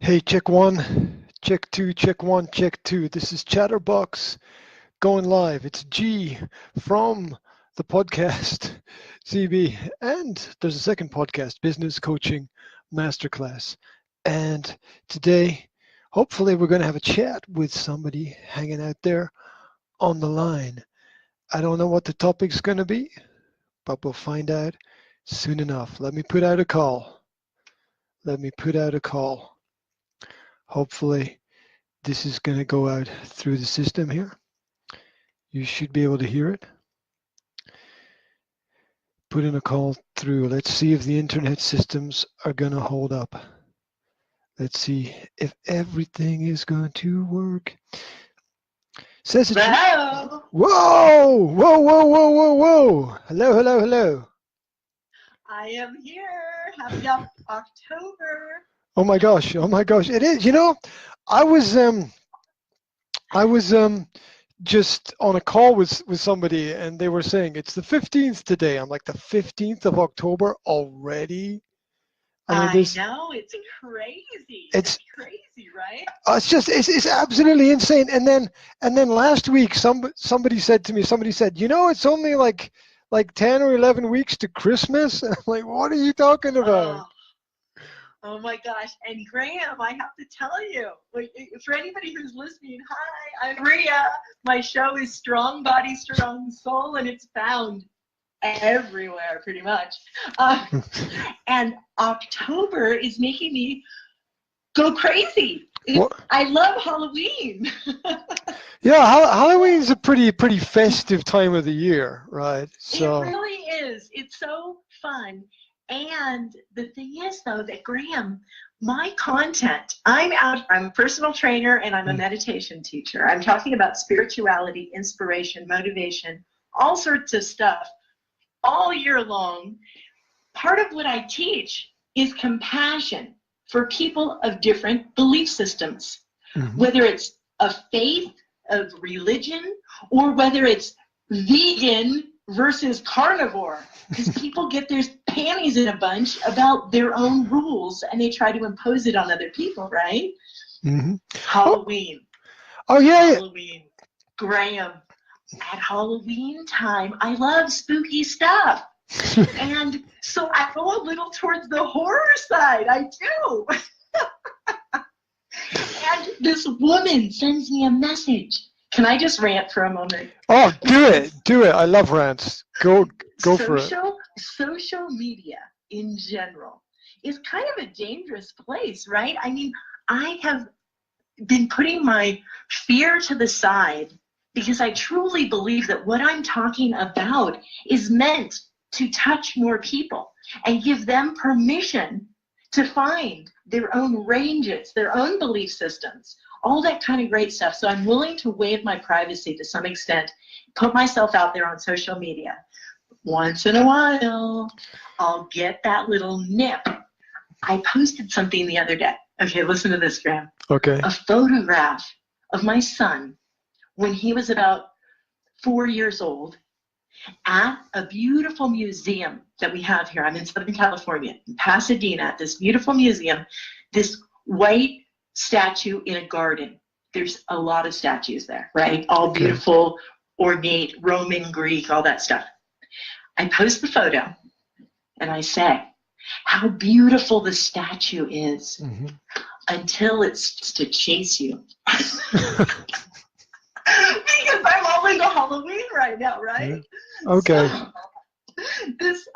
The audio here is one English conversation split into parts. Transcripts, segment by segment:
Hey, check one, check two, check one, check two. This is Chatterbox going live. It's G from the podcast CB, and there's a second podcast, Business Coaching Masterclass. And today, hopefully, we're going to have a chat with somebody hanging out there on the line. I don't know what the topic's going to be, but we'll find out soon enough. Let me put out a call. Hopefully, this is going to go out through the system here. You should be able to hear it. Put in a call through. Let's see if the internet systems are going to hold up. Let's see if everything is going to work. Says it. Hello. Whoa. Hello. I am here. Happy October. Oh my gosh. It is. You know, I was just on a call with somebody, and they were saying it's the 15th today. I'm like, the 15th of October already? I know, it's crazy. It's crazy, right? It's absolutely insane. And then last week somebody said to me, it's only like 10 or 11 weeks to Christmas. And I'm like, what are you talking about? Oh my gosh. And Graham, I have to tell you, for anybody who's listening, hi, I'm Ria. My show is Strong Body, Strong Soul, and it's found everywhere pretty much. And October is making me go crazy. I love Halloween. Yeah, Halloween's a pretty festive time of the year, right? So it really is. It's so fun. And the thing is, though, that Graham, my content, I'm a personal trainer and I'm a meditation teacher. I'm talking about spirituality, inspiration, motivation, all sorts of stuff all year long. Part of what I teach is compassion for people of different belief systems, whether it's a faith, of religion, or whether it's vegan versus carnivore, because people get their panties in a bunch about their own rules and they try to impose it on other people, right? Halloween. Oh yeah. Halloween. Graham, at Halloween time, I love spooky stuff. And so I go a little towards the horror side. I do. And this woman sends me a message. Can I just rant for a moment? Oh, do it. I love rants. Go for it. Social media in general is kind of a dangerous place, right? I mean, I have been putting my fear to the side because I truly believe that what I'm talking about is meant to touch more people and give them permission to find their own ranges, their own belief systems, all that kind of great stuff. So I'm willing to waive my privacy to some extent, put myself out there on social media. Once in a while, I'll get that little nip. I posted something the other day. Okay, listen to this, Graham. Okay. A photograph of my son when he was about 4 years old at a beautiful museum that we have here. I'm in Southern California, in Pasadena, at this beautiful museum, this white statue in a garden. There's a lot of statues there, right? All beautiful, ornate, Roman, Greek, all that stuff. I post the photo and I say, how beautiful the statue is until it starts to chase you. Because I'm all into Halloween right now, right? Okay. So,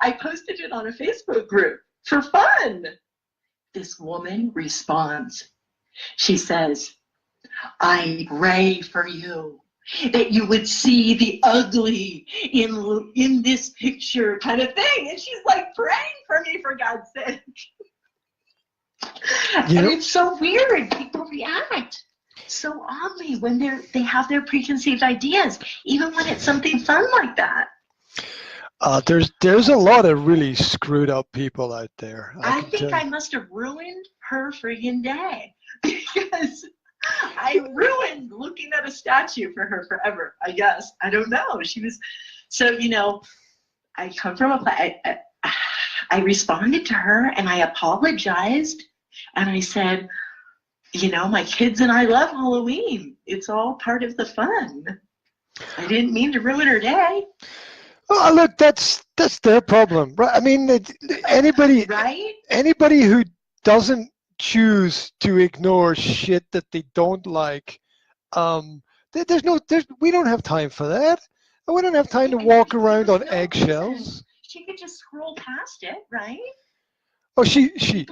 I posted it on a Facebook group for fun. This woman responds. She says, I pray for you that you would see the ugly in this picture kind of thing. And she's like praying for me, for God's sake. And it's so weird. People react so oddly when they have their preconceived ideas, even when it's something fun like that. There's a lot of really screwed up people out there. I think I must have ruined her friggin' day because I ruined looking at a statue for her forever, I guess. I don't know. She was, so, I come from I responded to her and I apologized and I said, you know, my kids and I love Halloween. It's all part of the fun. I didn't mean to ruin her day. Oh, look, that's their problem, right? I mean, anybody Right? anybody who doesn't choose to ignore shit that they don't like, we don't have time for that. We don't have time to And walk there around was on no eggshells. reason. She could just scroll past it, right? Oh, Completely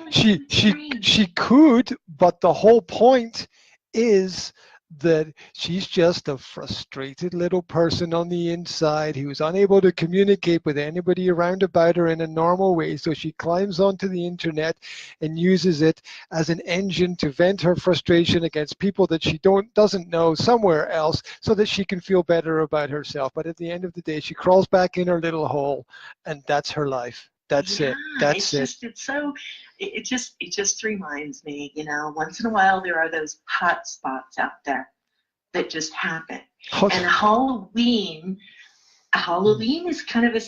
free. she could, but the whole point is that she's just a frustrated little person on the inside who's unable to communicate with anybody around about her in a normal way. So she climbs onto the internet and uses it as an engine to vent her frustration against people that she doesn't know somewhere else, so that she can feel better about herself. But at the end of the day, she crawls back in her little hole, and that's her life. That's Yeah, it. That's it's it. just it's so it just reminds me, you know, once in a while there are those hot spots out there that just happen. And Halloween is kind of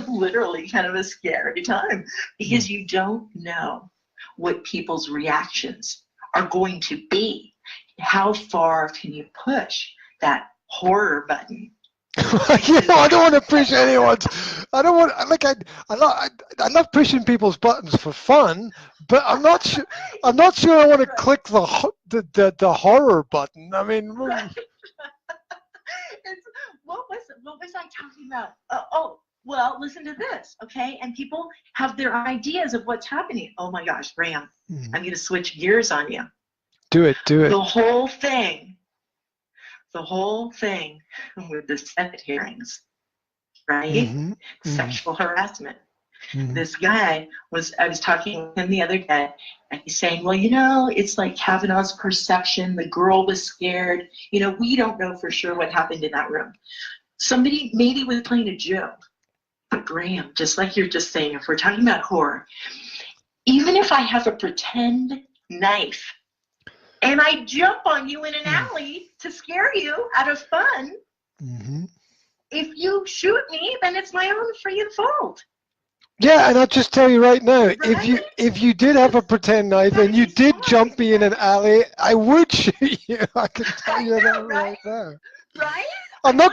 literally kind of a scary time, because you don't know what people's reactions are going to be. How far can you push that horror button? You know, I don't want to push anyone's. I don't want. I love pushing people's buttons for fun, but I'm not sure. I'm not sure I want to click the horror button. I mean, Right. What was I talking about? Well, listen to this, okay? And people have their ideas of what's happening. Oh my gosh, Graham, I'm going to switch gears on you. Do it. The whole thing with the Senate hearings, right? Sexual harassment. This guy I was talking with him the other day, and he's saying, well, you know, it's like Kavanaugh's perception. The girl was scared. You know, we don't know for sure what happened in that room. Somebody maybe was playing a joke. But Graham, just like you're just saying, if we're talking about horror, even if I have a pretend knife and I jump on you in an alley to scare you out of fun, if you shoot me, then it's my own freaking fault. Yeah, and I'll just tell you right now, if you did have a pretend knife and you did jump me in an alley, I would shoot you. I can tell you that right now. Right? I'm not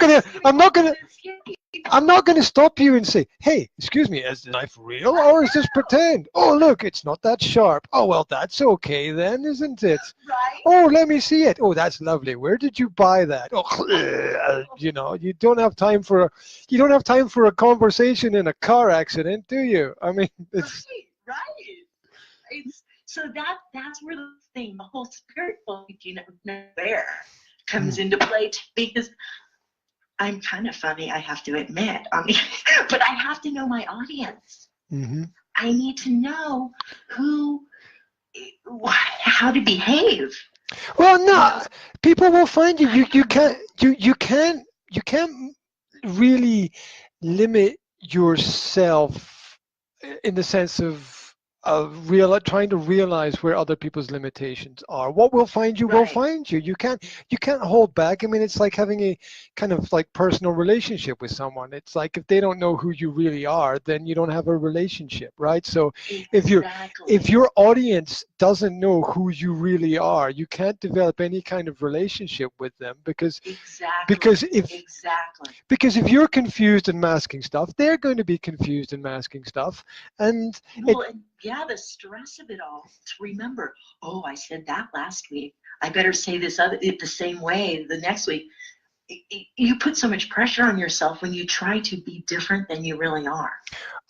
gonna stop you and say, hey, excuse me, is the knife real or is this pretend? Oh, look, it's not that sharp. Oh, well, that's okay then, isn't it? Right? Oh, let me see it. Oh, that's lovely. Where did you buy that? Oh, you know, you don't have time for a conversation in a car accident, do you? I mean, it's right. So that's where the whole spiritual, you know, there comes into play, because I'm kind of funny, I have to admit. I mean, but I have to know my audience. I need to know how to behave. Well, no, people will find you. You can't really limit yourself in the sense of trying to realize where other people's limitations are. What will find you will find you. You can't hold back. I mean, it's like having a kind of like personal relationship with someone. It's like if they don't know who you really are, then you don't have a relationship, right? So if your audience doesn't know who you really are, you can't develop any kind of relationship with them, because if you're confused and masking stuff, they're going to be confused and masking stuff, and the stress of it all, to remember, oh, I said that last week, I better say it the same way the next week. You put so much pressure on yourself when you try to be different than you really are.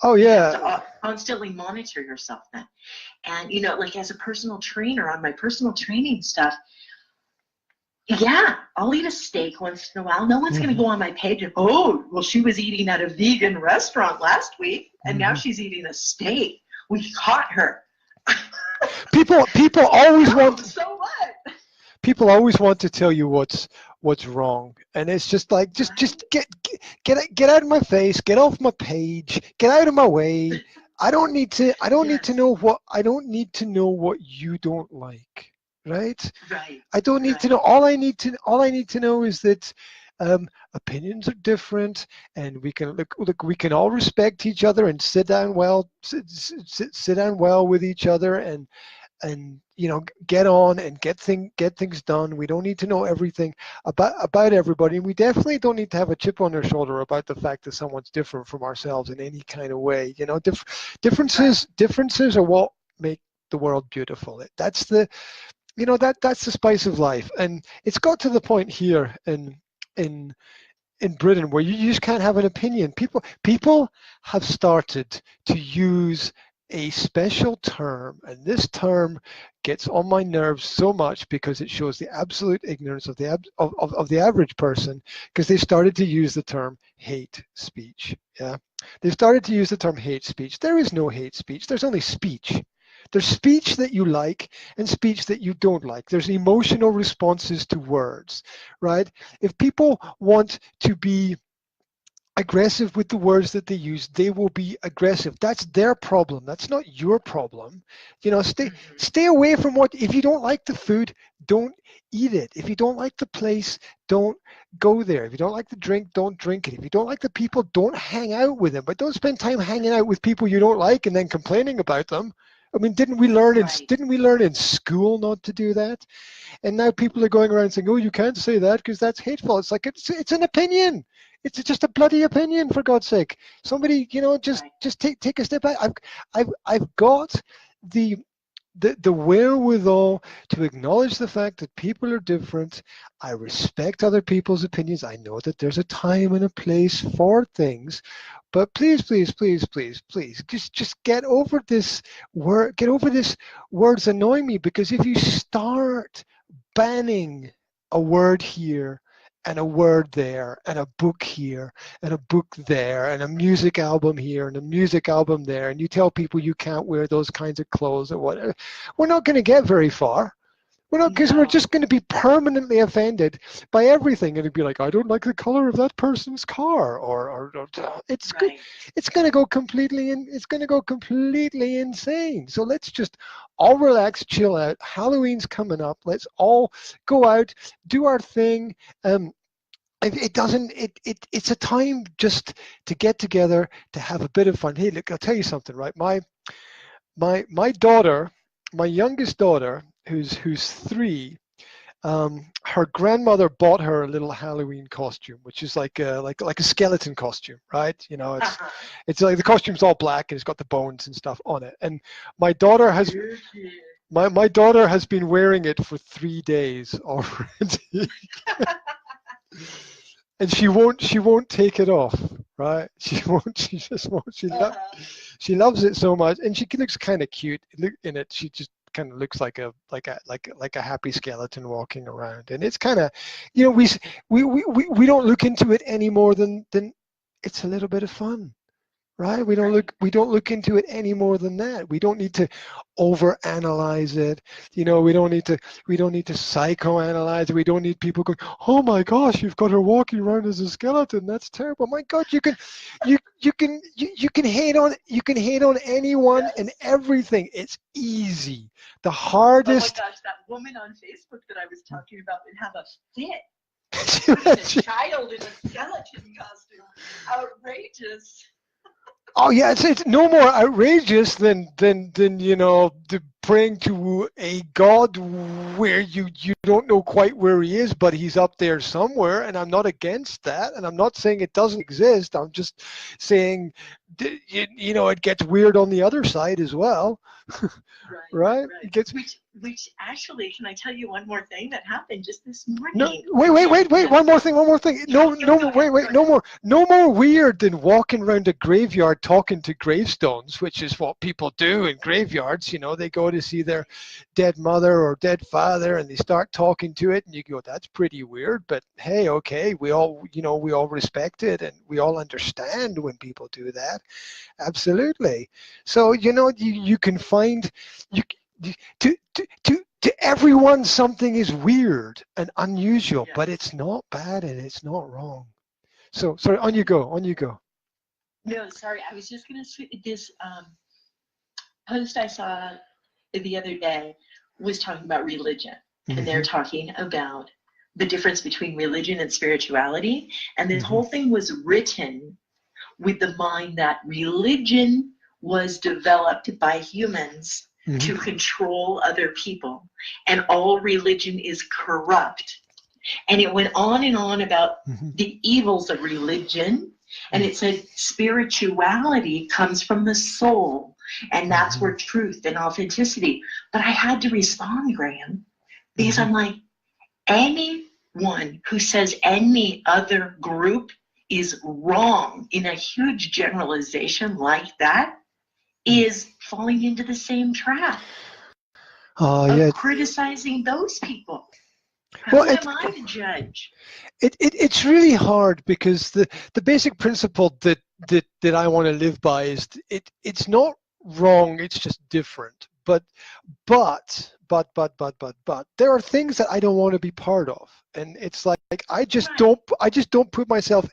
Oh yeah. You have to constantly monitor yourself then. And you know, like as a personal trainer, on my personal training stuff, yeah, I'll eat a steak once in a while. No one's going to go on my page and, oh, well, she was eating at a vegan restaurant last week, and now she's eating a steak. We caught her. People always want. So what? People always want to tell you what's wrong, and it's just like just get out of my face, get off my page, get out of my way. I don't need to know what you don't like. Right? I don't need to know. All I need to know is that opinions are different, and we can look. We can all respect each other and sit down well with each other, and and get on and get things done. We don't need to know everything about everybody, and we definitely don't need to have a chip on our shoulder about the fact that someone's different from ourselves in any kind of way. Differences are what make the world beautiful. That's the that's the spice of life, and it's got to the point here in Britain where you just can't have an opinion. People have started to use a special term, and this term gets on my nerves so much because it shows the absolute ignorance of the average person, because they started to use the term hate speech. Yeah, they started to use the term hate speech. There is no hate speech. There's only speech. There's speech that you like and speech that you don't like. There's emotional responses to words, right? If people want to be aggressive with the words that they use, they will be aggressive. That's their problem. That's not your problem. Stay away from if you don't like the food, don't eat it. If you don't like the place, don't go there. If you don't like the drink, don't drink it. If you don't like the people, don't hang out with them. But don't spend time hanging out with people you don't like and then complaining about them. I mean, didn't we learn in school not to do that? And now people are going around saying, "Oh, you can't say that because that's hateful." It's like it's an opinion. It's just a bloody opinion, for God's sake. Somebody, just take a step back. I've got the wherewithal to acknowledge the fact that people are different. I respect other people's opinions. I know that there's a time and a place for things, but please, just get over this word. Get over this words annoying me, because if you start banning a word here and a word there and a book here and a book there and a music album here and a music album there, and you tell people you can't wear those kinds of clothes or whatever, we're not going to get very far. We're not, because we're just going to be permanently offended by everything, and it'd be like, I don't like the color of that person's car, or it's good. It's going to go completely insane. So let's just all relax, chill out. Halloween's coming up. Let's all go out, do our thing. It's a time just to get together, to have a bit of fun. Hey, look, I'll tell you something, right? My daughter, my youngest daughter, who's 3, her grandmother bought her a little Halloween costume, which is like a skeleton costume, right? It's like the costume's all black and it's got the bones and stuff on it. And my daughter has been wearing it for 3 days already. And she won't take it off, right? She just won't. She loves it so much, and she looks kind of cute in it. She just kind of looks like a happy skeleton walking around, and it's kind of, we don't look into it any more than it's a little bit of fun. Right? We don't look into it any more than that. We don't need to overanalyze it. We don't need to psychoanalyze it. We don't need people going, "Oh my gosh, you've got her walking around as a skeleton. That's terrible." My God, you can hate on anyone and everything. It's easy. The hardest. Oh my gosh, that woman on Facebook that I was talking about would have a fit. A child in a skeleton costume. Outrageous. Oh yeah, it's no more outrageous than the praying to a God where you don't know quite where he is, but he's up there somewhere. And I'm not against that, and I'm not saying it doesn't exist. I'm just saying, it gets weird on the other side as well. Right? It gets. Which actually, can I tell you one more thing that happened just this morning? No, wait, one more thing. No more weird than walking around a graveyard talking to gravestones, which is what people do in graveyards. They go to see their dead mother or dead father, and they start talking to it, and you go, that's pretty weird, but hey, okay, we all respect it, and we all understand when people do that. Absolutely. So, you can find, to everyone, something is weird and unusual, but it's not bad and it's not wrong. So, sorry, on you go. No, sorry, I was just going to say this post I saw the other day was talking about religion, and they're talking about the difference between religion and spirituality, and this whole thing was written with the mind that religion was developed by humans to control other people, and all religion is corrupt. And it went on about the evils of religion, and it said spirituality comes from the soul, and that's where truth and authenticity. But I had to respond, Graham, because I'm like, anyone who says any other group is wrong in a huge generalization like that is falling into the same trap of criticizing those people. How am I to judge? It's really hard, because the basic principle that I want to live by is it's not wrong, it's just different. But there are things that I don't want to be part of, and it's like I just don't put myself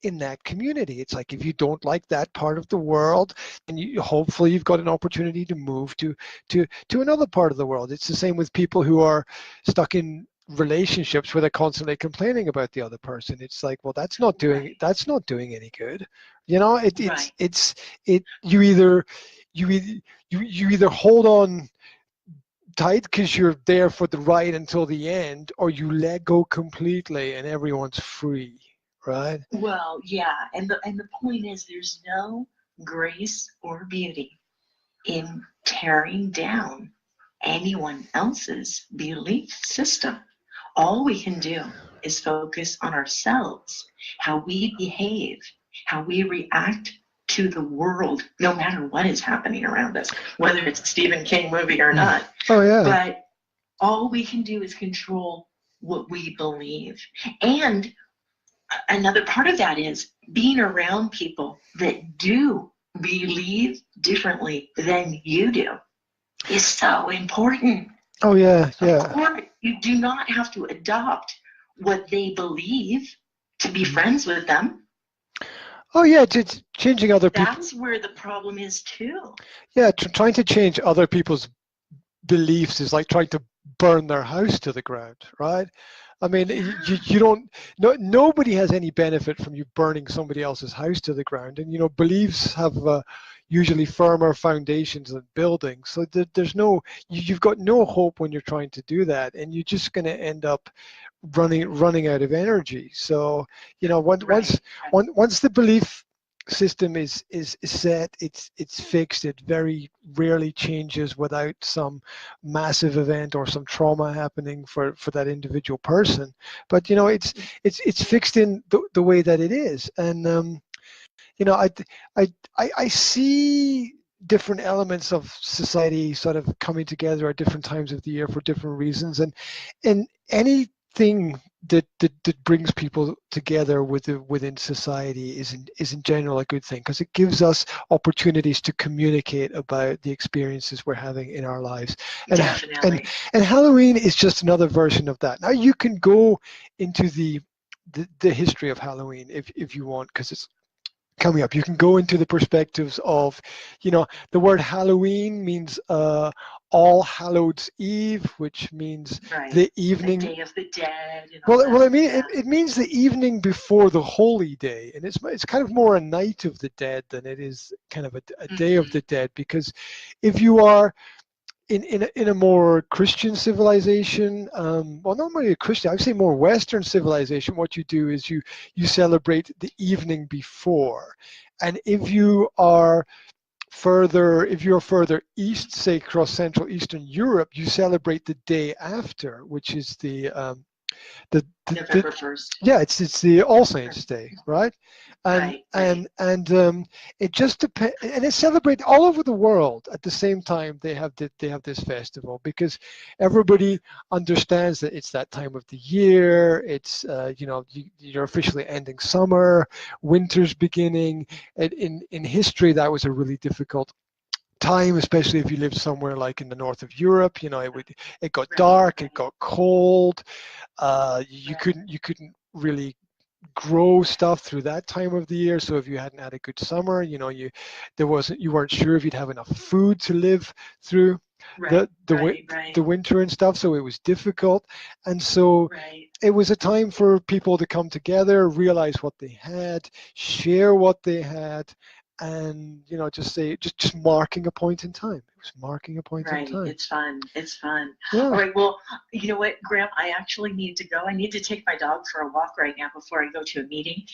in that community. It's like, if you don't like that part of the world, and hopefully you've got an opportunity to move to another part of the world. It's the same with people who are stuck in relationships where they're constantly complaining about the other person. It's like, well, that's not doing any good. You either hold on tight because you're there for the ride until the end, or you let go completely and everyone's free. Right. Well, yeah, and the point is, there's no grace or beauty in tearing down anyone else's belief system. All we can do is focus on ourselves, how we behave, how we react to the world, no matter what is happening around us, whether it's a Stephen King movie or not. Oh yeah. But all we can do is control what we believe. And another part of that is being around people that do believe differently than you do is so important. Oh yeah, yeah. Of course, you do not have to adopt what they believe to be friends with them. Oh yeah, it's changing other people. That's where the problem is too. Yeah, trying to change other people's beliefs is like trying to burn their house to the ground, right? I mean, you don't. Nobody has any benefit from you burning somebody else's house to the ground. And beliefs have usually firmer foundations than buildings. So there's no. You've got no hope when you're trying to do that, and you're just going to end up running out of energy. So once the belief system is set, it's fixed. It very rarely changes without some massive event or some trauma happening for that individual person. But it's fixed in the way that it is. And I see different elements of society sort of coming together at different times of the year for different reasons, and anything that brings people together within society is in general a good thing, because it gives us opportunities to communicate about the experiences we're having in our lives. Definitely. And Halloween is just another version of that. Now you can go into the history of Halloween if you want, because it's coming up. You can go into the perspectives of, the word Halloween means All Hallows Eve, which means the evening. The Day of the Dead. It means the evening before the holy day, and it's kind of more a night of the dead than it is kind of a day of the dead, because if you are in a more Christian civilization, well, not really a Christian, I would say more Western civilization, what you do is you celebrate the evening before. And if you are further east, say across Central Eastern Europe, you celebrate the day after, which is the November 1st. Yeah, it's the All Saints Day, right? And right. It just depends, and it's celebrated all over the world at the same time. They have this festival because everybody understands that it's that time of the year. It's you're officially ending summer, winter's beginning. In history, that was a really difficult time, especially if you lived somewhere like in the north of Europe. It got dark, it got cold. You couldn't really grow stuff through that time of the year. So if you hadn't had a good summer, you weren't sure if you'd have enough food to live through the winter and stuff. So it was difficult, and so it was a time for people to come together, realize what they had, share what they had, and just marking a point in time. It was marking a point in Right. time. It's fun. It's fun. Yeah. All right. Well, you know what, Graham? I actually need to go. I need to take my dog for a walk right now before I go to a meeting.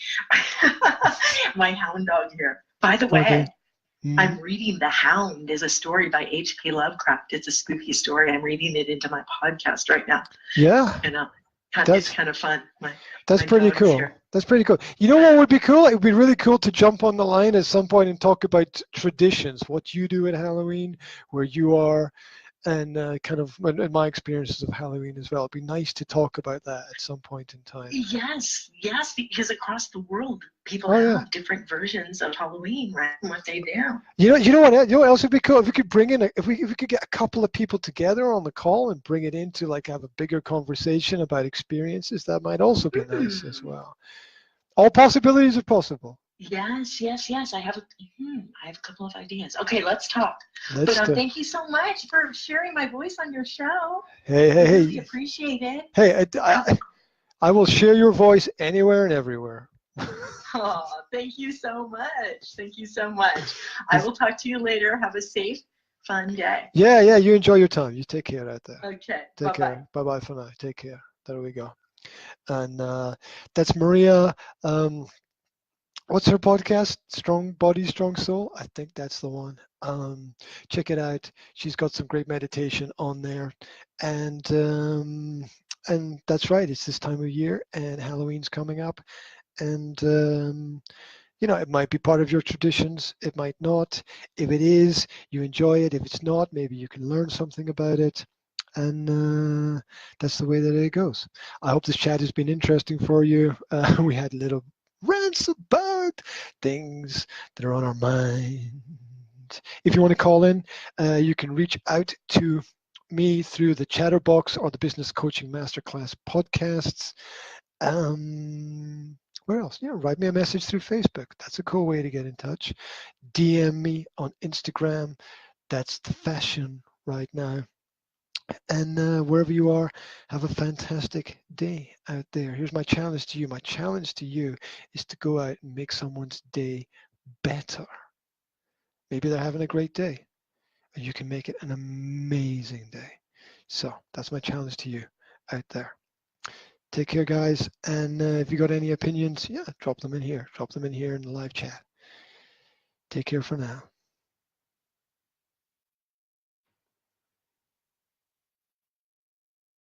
My hound dog here. By the way, Okay. I'm reading The Hound is a story by H.P. Lovecraft. It's a spooky story. I'm reading it into my podcast right now. Yeah. And it's kind of fun. That's my pretty dog's cool. here. That's pretty cool. You know what would be cool? It would be really cool to jump on the line at some point and talk about traditions, what you do at Halloween, where you are, and kind of and my experiences of Halloween as well. It'd be nice to talk about that at some point in time. Yes, because across the world, people Oh, have yeah. different versions of Halloween, right? And what they do. You know what else would be cool? If we could bring in if we could get a couple of people together on the call and bring it into like have a bigger conversation about experiences, that might also be nice as well. All possibilities are possible. Yes. I have a couple of ideas. Okay, let's talk. Thank you so much for sharing my voice on your show. Hey. I really appreciate it. Hey, I will share your voice anywhere and everywhere. Oh, thank you so much. Thank you so much. I will talk to you later. Have a safe, fun day. Yeah. You enjoy your time. You take care out there. Okay. Take care. Bye for now. Take care. There we go. And that's Maria. What's her podcast? Strong Body, Strong Soul. I think that's the one. Check it out. She's got some great meditation on there, and that's right. It's this time of year, and Halloween's coming up, and it might be part of your traditions. It might not. If it is, you enjoy it. If it's not, maybe you can learn something about it. And that's the way that it goes. I hope this chat has been interesting for you. We had little rants about things that are on our mind. If you want to call in, you can reach out to me through the Chatterbox or the Business Coaching Masterclass podcasts. Where else? Write me a message through Facebook. That's a cool way to get in touch. DM me on Instagram. That's the fashion right now. And wherever you are, have a fantastic day out there. Here's my challenge to you. My challenge to you is to go out and make someone's day better. Maybe they're having a great day, and you can make it an amazing day. So that's my challenge to you out there. Take care, guys. And if you got any opinions, drop them in here. Drop them in here in the live chat. Take care for now.